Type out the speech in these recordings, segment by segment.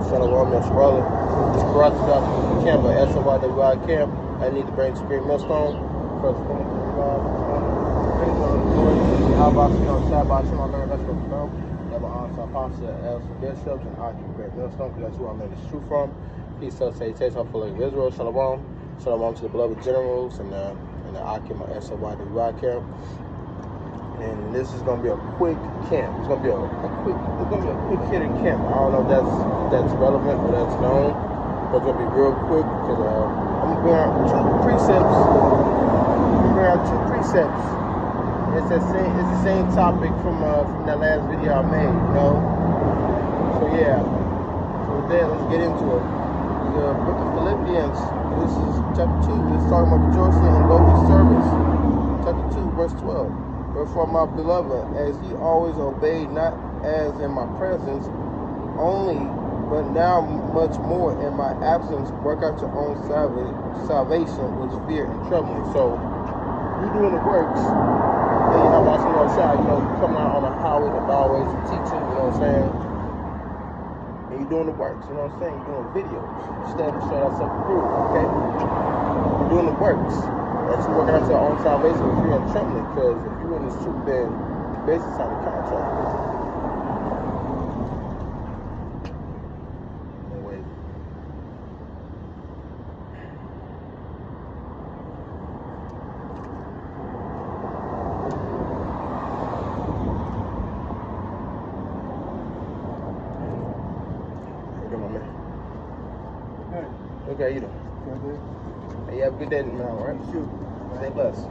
Shalom, Yashrala. It's brought to us from the camp of SOYWI camp. I need to bring to Great Millstone. First, how about you know, Shabbat Shalom, that's what we're from. Never answer Apostle, Elder Bishops, and Archie Great Millstone, because that's who I'm in this truth from. Peace, salutation, hopefully of Israel. Shalom. Shalom to the beloved generals and the Akim of SOYWI camp. And this is gonna be a quick camp. It's gonna be a quick hitting camp. I don't know if that's relevant or that's known, but it's gonna be real quick because I'm gonna bring out two precepts. It's the same topic from that last video I made, you know. So yeah. So with that, let's get into it. The book of Philippians. This is chapter 2. It's talking about rejoicing in lowly service. Chapter 2, verse 12. Wherefore, my beloved, as ye always obeyed, not as in my presence only, but now much more in my absence, work out your own salvation with fear and trembling. So, you doing the works, and you have watching outside, you know, coming out on the highways and byways and teaching, you know what I'm saying? And you're doing the works, you know what I'm saying? You're doing videos. Stand and show yourself approved, okay? You're doing the works. That's working out your own salvation with fear and trembling, because if you're in this truth, then you basically sign a contract. Wait. Here my man. Okay, how you doing? Hey, you have a good day now, all right? Shoot. Stay blessed.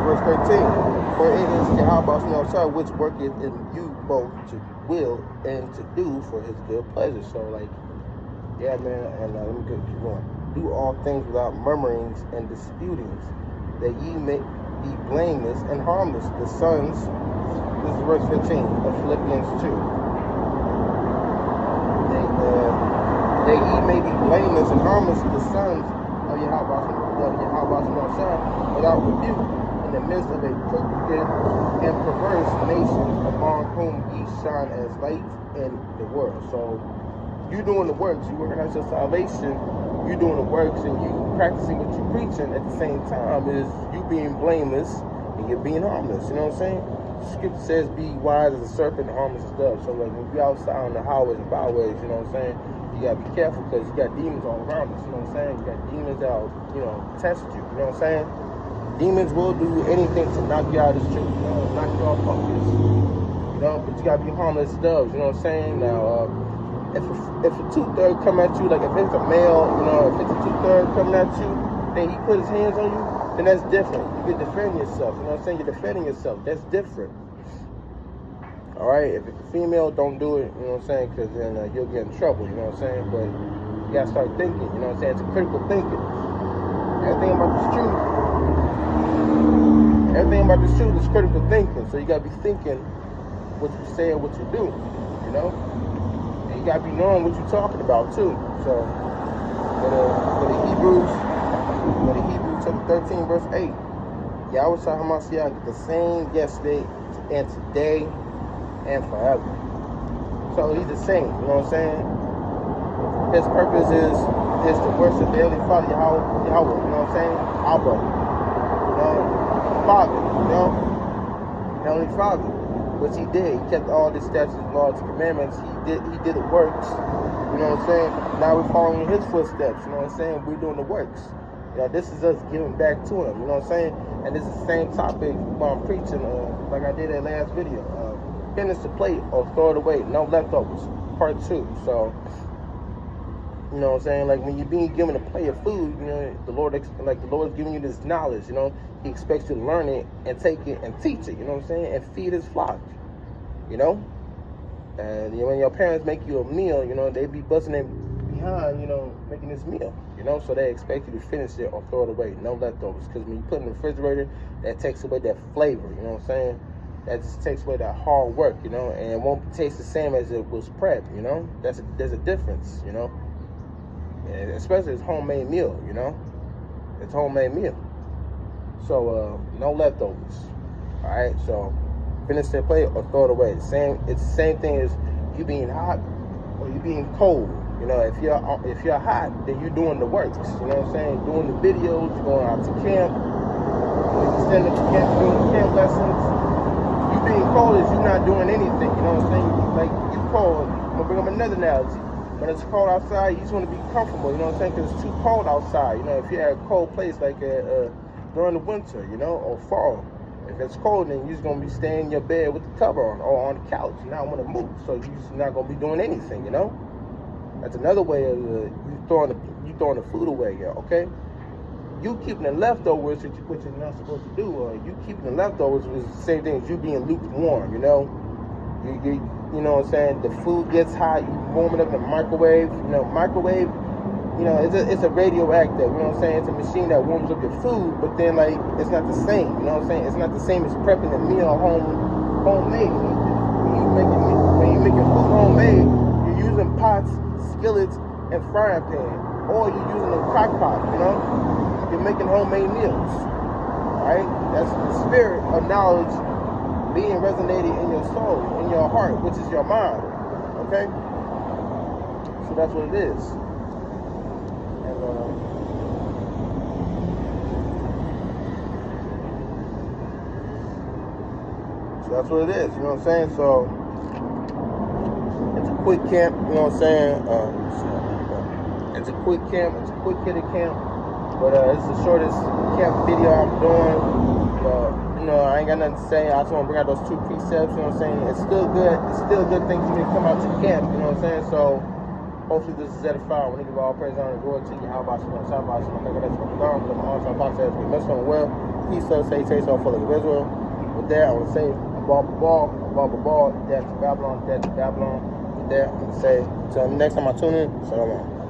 Verse 13. For it is Yahweh which worketh in you both to will and to do for his good pleasure. So, like, yeah, man, and let me keep going. Do all things without murmurings and disputings, that ye may be blameless and harmless. The sons, this is verse 15 of Philippians 2. That ye may be blameless and harmless, the sons of Yahweh without rebuke, in the midst of a crooked and perverse nation, among whom ye shine as lights in the world. So you doing the works, you working out your salvation, you doing the works, and you practicing what you preaching at the same time is you being blameless and you're being harmless. You know what I'm saying? Scripture says, "Be wise as a serpent and harmless as a dove." So like when you're outside on the highways and byways, you know what I'm saying, you gotta be careful because you got demons all around us. You know what I'm saying? You got demons that will, test you. You know what I'm saying? Demons will do anything to knock you out of this truth, knock you off focus. But you gotta be harmless as doves. You know what I'm saying? Now, if a two-third come at you, like if it's a male, if it's a two-third coming at you, then he put his hands on you, then that's different. You can defend yourself. You know what I'm saying? You're defending yourself. That's different. All right? If it's a female, don't do it. You know what I'm saying? Because then you'll get in trouble. You know what I'm saying? But you got to start thinking. You know what I'm saying? It's a critical thinking. Everything about this truth is critical thinking. So you got to be thinking what you say and what you do. You know? And you got to be knowing what you're talking about, too. So, go to Hebrews chapter 13, verse 8. Yahweh HaMashiach is the same yesterday and today and forever. So he's the same, you know what I'm saying? His purpose is to worship the Heavenly Father, Yahweh, you know what I'm saying? Abba, Father, Heavenly Father. Which he did. He kept all the statutes, laws, commandments. He did the works. You know what I'm saying? Now we're following his footsteps. You know what I'm saying? We're doing the works. This is us giving back to him. You know what I'm saying? And this is the same topic while I'm preaching, like I did that last video. Finish the plate or throw it away. No leftovers. Part 2. So, you know what I'm saying? Like when you're being given a plate of food, the Lord is giving you this knowledge. He expects you to learn it and take it and teach it. You know what I'm saying? And feed his flock. And when your parents make you a meal, they be busting it behind, making this meal. So they expect you to finish it or throw it away. No leftovers. Because when you put it in the refrigerator, that takes away that flavor. You know what I'm saying? That just takes away that hard work. And it won't taste the same as it was prepped. There's a difference. And especially it's homemade meal. It's homemade meal. So no leftovers. Alright, so finish their plate or throw it away. It's the same thing as you being hot or you being cold. You know, if you're hot, then you're doing the works. You know what I'm saying? Doing the videos, you're going out to camp, you're standing at camp, doing camp lessons. You being cold is you not doing anything. You know what I'm saying? Like, you cold. I'm gonna bring up another analogy. When it's cold outside, you just want to be comfortable. You know what I'm saying? Because it's too cold outside. You know, if you're at a cold place like during the winter, you know, or fall. If it's cold, then you're just gonna be staying in your bed with the cover on or on the couch. You're not gonna move, so you're just not gonna be doing anything. You know. That's another way of you throwing the food away, yeah, okay? You keeping the leftovers, which you're not supposed to do, or you keeping the leftovers is the same thing as you being lukewarm, you know? You know what I'm saying? The food gets hot, you warm it up in the microwave. You know, microwave, you know, it's a radioactive, you know what I'm saying? It's a machine that warms up your food, but then, like, it's not the same, you know what I'm saying? It's not the same as prepping a meal homemade. When you make your food homemade, you're using pots, skillets, and frying pan, or you're using a crock pot, you know? You're making homemade meals, right? That's the spirit of knowledge being resonated in your soul, in your heart, which is your mind, okay? So that's what it is. And, so that's what it is, you know what I'm saying? So, it's a quick camp, you know what I'm saying? It's a quick camp, it's a quick hitter camp, but it's the shortest camp video I'm doing. You know, I ain't got nothing to say. I just want to bring out those 2 precepts, you know what I'm saying? It's still good. It's still a good thing for me to come out to camp, you know what I'm saying? So, hopefully this is edifying. I want to give all praise, honor, and glory to you. How about you? How about you? I'm going to let you come down. I'm on some podcast. We must run well. Peace, love, say, taste, all full of Israel. With that, I want to say, above the ball, death to Babylon, death to Babylon. With that, I'm going to say, until next time I tune in, shalom.